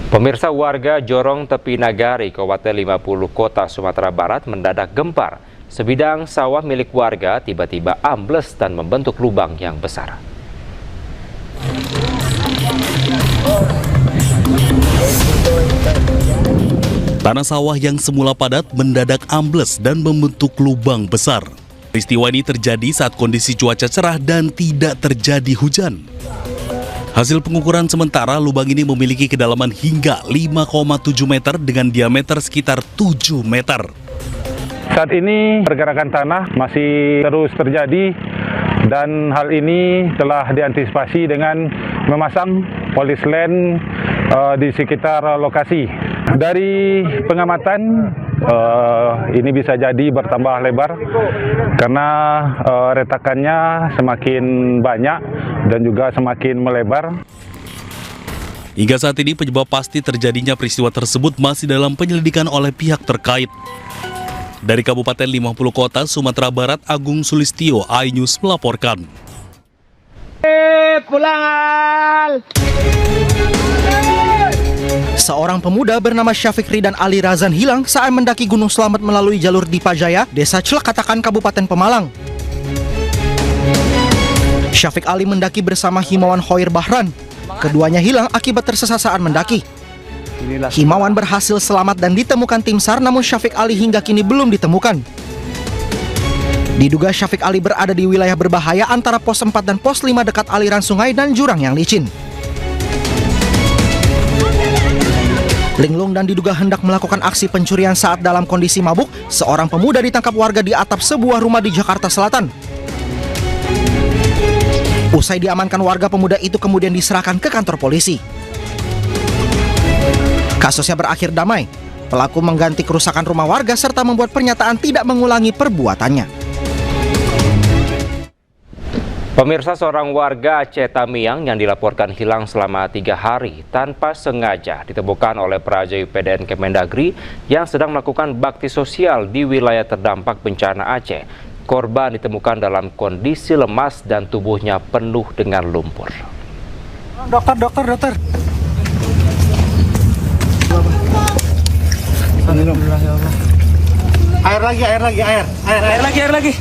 Pemirsa, warga Jorong Tepi Nagari, Kabupaten 50 Kota Sumatera Barat mendadak gempar. Sebidang sawah milik warga tiba-tiba ambles dan membentuk lubang yang besar. Tanah sawah yang semula padat mendadak ambles dan membentuk lubang besar. Peristiwa ini terjadi saat kondisi cuaca cerah dan tidak terjadi hujan. Hasil pengukuran sementara, lubang ini memiliki kedalaman hingga 5,7 meter dengan diameter sekitar 7 meter. Saat ini pergerakan tanah masih terus terjadi dan hal ini telah diantisipasi dengan memasang polis line di sekitar lokasi. Dari pengamatan ini bisa jadi bertambah lebar karena retakannya semakin banyak dan juga semakin melebar. Hingga saat ini penyebab pasti terjadinya peristiwa tersebut masih dalam penyelidikan oleh pihak terkait. Dari Kabupaten 50 Kota Sumatera Barat, Agung Sulistyo, iNews melaporkan. Pulang! Seorang pemuda bernama Syafiq Ridan Ali Razan hilang saat mendaki Gunung Slamet melalui jalur Dipajaya, Desa Celekatakan, Kabupaten Pemalang. Syafiq Ali mendaki bersama Himawan Hoir Bahran. Keduanya hilang akibat tersesat saat mendaki. Himawan berhasil selamat dan ditemukan tim SAR, namun Syafiq Ali hingga kini belum ditemukan. Diduga Syafiq Ali berada di wilayah berbahaya antara pos 4 dan pos 5 dekat aliran sungai dan jurang yang licin. Linglung dan diduga hendak melakukan aksi pencurian saat dalam kondisi mabuk. Seorang pemuda ditangkap warga di atap sebuah rumah di Jakarta Selatan. Usai diamankan warga, pemuda itu kemudian diserahkan ke kantor polisi. Kasusnya berakhir damai. Pelaku mengganti kerusakan rumah warga serta membuat pernyataan tidak mengulangi perbuatannya. Pemirsa, seorang warga Aceh Tamiang yang dilaporkan hilang selama 3 hari tanpa sengaja ditemukan oleh Praja UPDN Kemendagri yang sedang melakukan bakti sosial di wilayah terdampak bencana Aceh. Korban ditemukan dalam kondisi lemas dan tubuhnya penuh dengan lumpur. Dokter. Air lagi.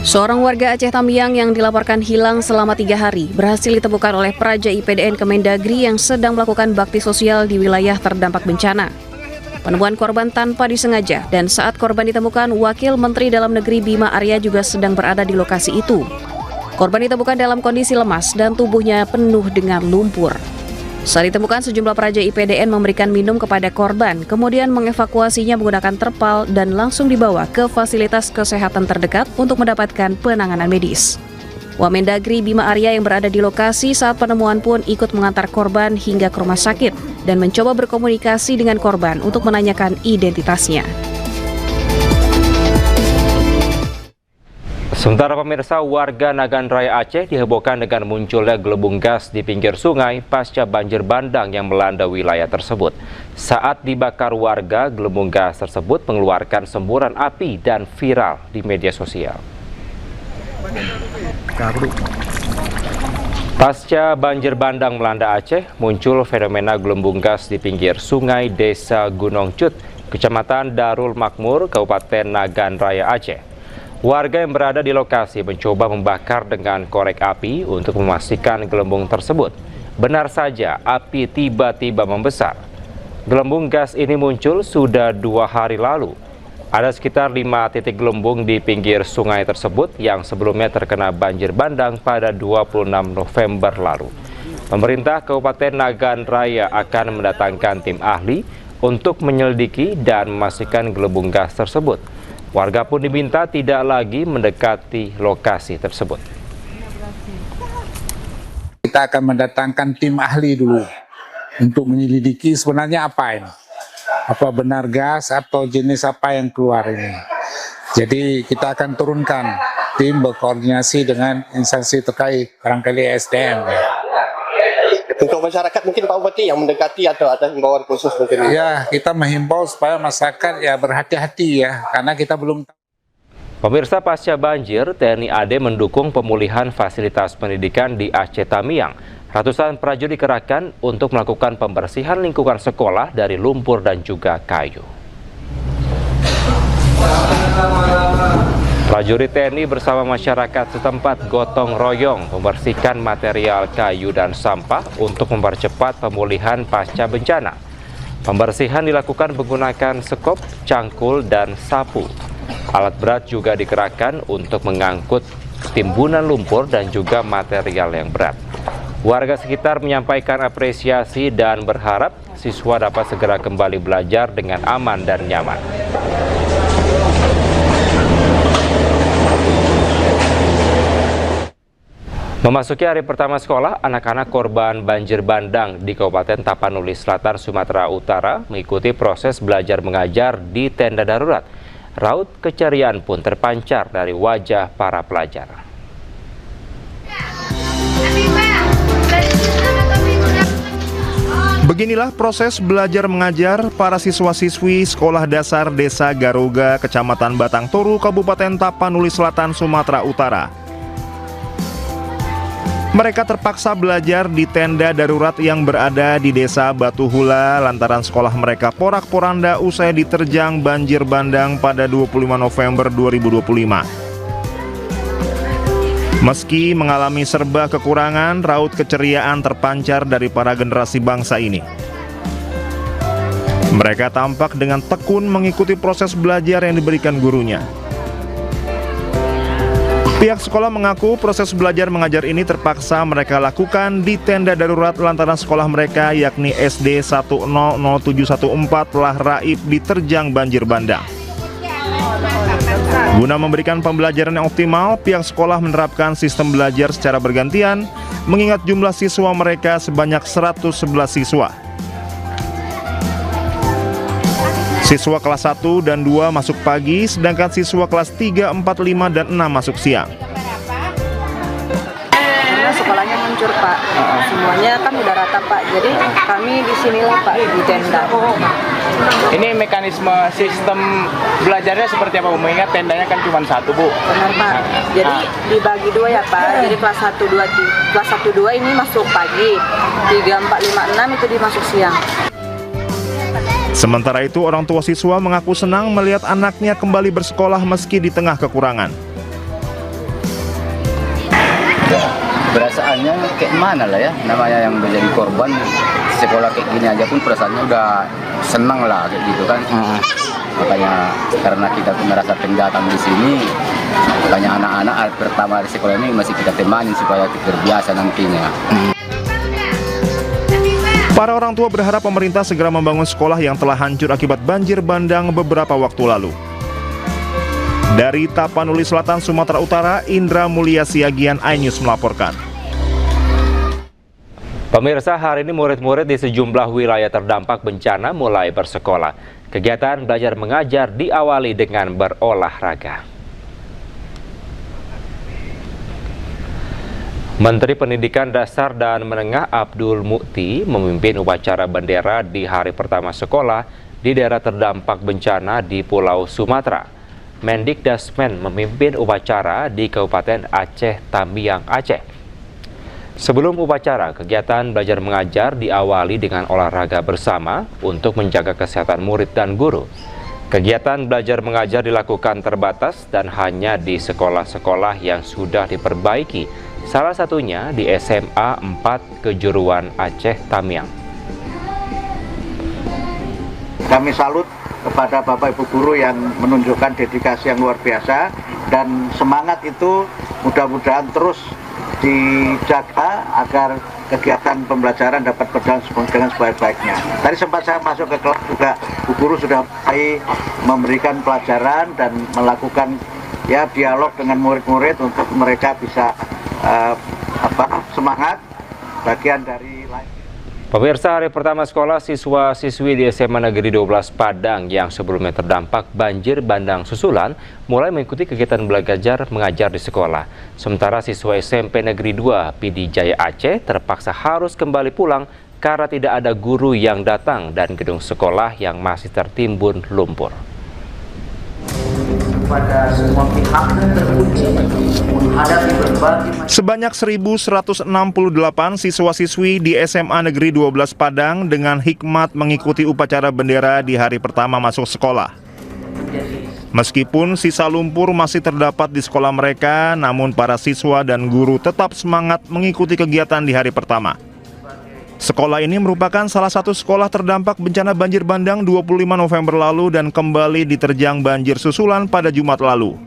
Seorang warga Aceh Tamiang yang dilaporkan hilang selama 3 hari berhasil ditemukan oleh Praja IPDN Kemendagri yang sedang melakukan bakti sosial di wilayah terdampak bencana. Penemuan korban tanpa disengaja, dan saat korban ditemukan, Wakil Menteri Dalam Negeri Bima Arya juga sedang berada di lokasi itu. Korban ditemukan dalam kondisi lemas dan tubuhnya penuh dengan lumpur. Saat ditemukan, sejumlah Praja IPDN memberikan minum kepada korban, kemudian mengevakuasinya menggunakan terpal dan langsung dibawa ke fasilitas kesehatan terdekat untuk mendapatkan penanganan medis. Wamendagri Bima Arya yang berada di lokasi saat penemuan pun ikut mengantar korban hingga ke rumah sakit dan mencoba berkomunikasi dengan korban untuk menanyakan identitasnya. Sementara pemirsa, warga Nagan Raya Aceh dihebohkan dengan munculnya gelembung gas di pinggir sungai pasca banjir bandang yang melanda wilayah tersebut. Saat dibakar warga, gelembung gas tersebut mengeluarkan semburan api dan viral di media sosial. Pasca banjir bandang melanda Aceh, muncul fenomena gelembung gas di pinggir sungai Desa Gunung Cut, Kecamatan Darul Makmur, Kabupaten Nagan Raya Aceh. Warga yang berada di lokasi mencoba membakar dengan korek api untuk memastikan gelembung tersebut. Benar saja, api tiba-tiba membesar. Gelembung gas ini muncul sudah 2 hari lalu. Ada sekitar 5 titik gelembung di pinggir sungai tersebut yang sebelumnya terkena banjir bandang pada 26 November lalu. Pemerintah Kabupaten Nagan Raya akan mendatangkan tim ahli untuk menyelidiki dan memastikan gelembung gas tersebut. Warga pun diminta tidak lagi mendekati lokasi tersebut. Kita akan mendatangkan tim ahli dulu untuk menyelidiki sebenarnya apa ini. Apa benar gas atau jenis apa yang keluar ini. Jadi kita akan turunkan tim berkoordinasi dengan instansi terkait, barangkali SDM. Untuk masyarakat mungkin Pak Bupati yang mendekati atau ada himbauan khusus mungkin? Ya, kita menghimbau supaya masyarakat ya berhati-hati ya, karena kita belum tahu. Pemirsa, pasca banjir, TNI AD mendukung pemulihan fasilitas pendidikan di Aceh Tamiang. Ratusan prajurit dikerahkan untuk melakukan pembersihan lingkungan sekolah dari lumpur dan juga kayu. Prajurit TNI bersama masyarakat setempat gotong royong membersihkan material kayu dan sampah untuk mempercepat pemulihan pasca bencana. Pembersihan dilakukan menggunakan sekop, cangkul, dan sapu. Alat berat juga dikerahkan untuk mengangkut timbunan lumpur dan juga material yang berat. Warga sekitar menyampaikan apresiasi dan berharap siswa dapat segera kembali belajar dengan aman dan nyaman. Memasuki hari pertama sekolah, anak-anak korban banjir bandang di Kabupaten Tapanuli Selatan, Sumatera Utara mengikuti proses belajar mengajar di tenda darurat. Raut keceriaan pun terpancar dari wajah para pelajar. Beginilah proses belajar mengajar para siswa-siswi Sekolah Dasar Desa Garuga, Kecamatan Batang Toru, Kabupaten Tapanuli Selatan, Sumatera Utara. Mereka terpaksa belajar di tenda darurat yang berada di Desa Batu Hula lantaran sekolah mereka porak-poranda usai diterjang banjir bandang pada 25 November 2025. Meski mengalami serba kekurangan, raut keceriaan terpancar dari para generasi bangsa ini. Mereka tampak dengan tekun mengikuti proses belajar yang diberikan gurunya. Pihak sekolah mengaku proses belajar mengajar ini terpaksa mereka lakukan di tenda darurat lantaran sekolah mereka yakni SD 100714 telah raib diterjang banjir bandang. Guna memberikan pembelajaran yang optimal, pihak sekolah menerapkan sistem belajar secara bergantian, mengingat jumlah siswa mereka sebanyak 111 siswa. Siswa kelas 1 dan 2 masuk pagi, sedangkan siswa kelas 3, 4, 5, dan 6 masuk siang. Karena sekolahnya hancur, Pak. Semuanya kan udah rata, Pak. Jadi kami di sinilah, Pak, di tenda. Ini mekanisme sistem belajarnya seperti apa, Bu? Mengingat tendanya kan cuma satu, Bu. Benar, Pak. Jadi dibagi dua ya, Pak. Jadi kelas 1, 2 ini masuk pagi. 3, 4, 5, 6 itu dimasuk siang. Sementara itu, orang tua siswa mengaku senang melihat anaknya kembali bersekolah meski di tengah kekurangan. Ya, perasaannya kayak mana lah ya, namanya yang menjadi korban sekolah kayak gini aja pun perasaannya udah senang lah kayak gitu kan. Makanya karena kita merasa pendatang di sini, makanya anak-anak pertama di sekolah ini masih kita temani supaya terbiasa nantinya. Para orang tua berharap pemerintah segera membangun sekolah yang telah hancur akibat banjir bandang beberapa waktu lalu. Dari Tapanuli Selatan, Sumatera Utara, Indra Mulia Siagian, iNews melaporkan. Pemirsa, hari ini murid-murid di sejumlah wilayah terdampak bencana mulai bersekolah. Kegiatan belajar mengajar diawali dengan berolahraga. Menteri Pendidikan Dasar dan Menengah Abdul Mukti memimpin upacara bendera di hari pertama sekolah di daerah terdampak bencana di Pulau Sumatera. Mendikdasmen memimpin upacara di Kabupaten Aceh Tamiang, Aceh. Sebelum upacara, kegiatan belajar mengajar diawali dengan olahraga bersama untuk menjaga kesehatan murid dan guru. Kegiatan belajar mengajar dilakukan terbatas dan hanya di sekolah-sekolah yang sudah diperbaiki, salah satunya di SMA 4 Kejuruan Aceh Tamiang. Kami salut kepada Bapak Ibu Guru yang menunjukkan dedikasi yang luar biasa, dan semangat itu mudah-mudahan terus dijaga agar kegiatan pembelajaran dapat berjalan dengan sebaik-baiknya. Tadi sempat saya masuk ke kelas juga, Bu Guru sudah mulai memberikan pelajaran dan melakukan dialog dengan murid-murid untuk mereka bisa semangat bagian dari lain. Pemirsa, hari pertama sekolah siswa-siswi di SMA Negeri 12 Padang yang sebelumnya terdampak banjir bandang susulan mulai mengikuti kegiatan belajar mengajar di sekolah. Sementara siswa SMP Negeri 2 PD Jaya Aceh terpaksa harus kembali pulang karena tidak ada guru yang datang dan gedung sekolah yang masih tertimbun lumpur. kepada semua pihak dan teruji menghadapi berbagai Sebanyak 1.168 siswa-siswi di SMA Negeri 12 Padang dengan hikmat mengikuti upacara bendera di hari pertama masuk sekolah. Meskipun sisa lumpur masih terdapat di sekolah mereka, namun para siswa dan guru tetap semangat mengikuti kegiatan di hari pertama. Sekolah ini merupakan salah satu sekolah terdampak bencana banjir bandang 25 November lalu dan kembali diterjang banjir susulan pada Jumat lalu.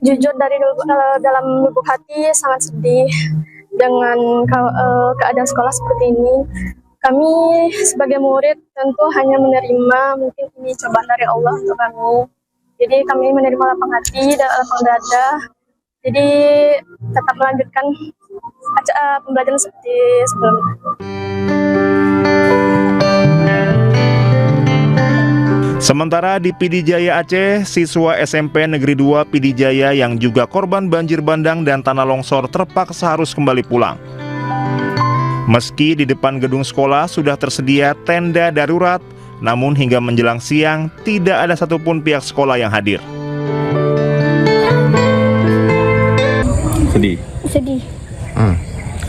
Jujur dari dalam lubuk hati sangat sedih dengan keadaan sekolah seperti ini. Kami sebagai murid tentu hanya menerima, mungkin ini cobaan dari Allah untuk kami. Jadi kami menerima lapang hati dan lapang dada. Jadi tetap melanjutkan pembelajaran seperti sebelumnya. Sementara di Pidijaya Aceh, siswa SMP Negeri 2 Pidijaya yang juga korban banjir bandang dan tanah longsor terpaksa harus kembali pulang. Meski di depan gedung sekolah sudah tersedia tenda darurat, namun hingga menjelang siang tidak ada satupun pihak sekolah yang hadir. Sedih? Sedih.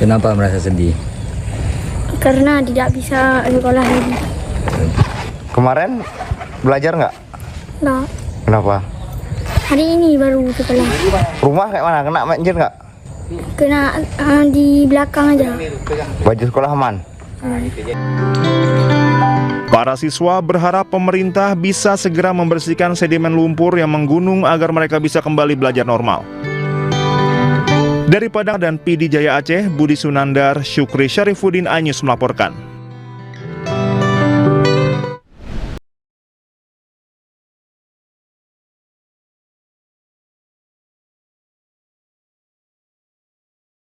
Kenapa merasa sedih? Karena tidak bisa sekolah lagi. Kemarin belajar nggak? Nggak. Kenapa? Hari ini baru sekolah. Rumah kayak mana? Kena banjir nggak? Kena di belakang aja. Baju sekolah aman? Para siswa berharap pemerintah bisa segera membersihkan sedimen lumpur yang menggunung agar mereka bisa kembali belajar normal. Dari Padang dan Pidijaya Aceh, Budi Sunandar, Syukri Syarifuddin, iNews melaporkan.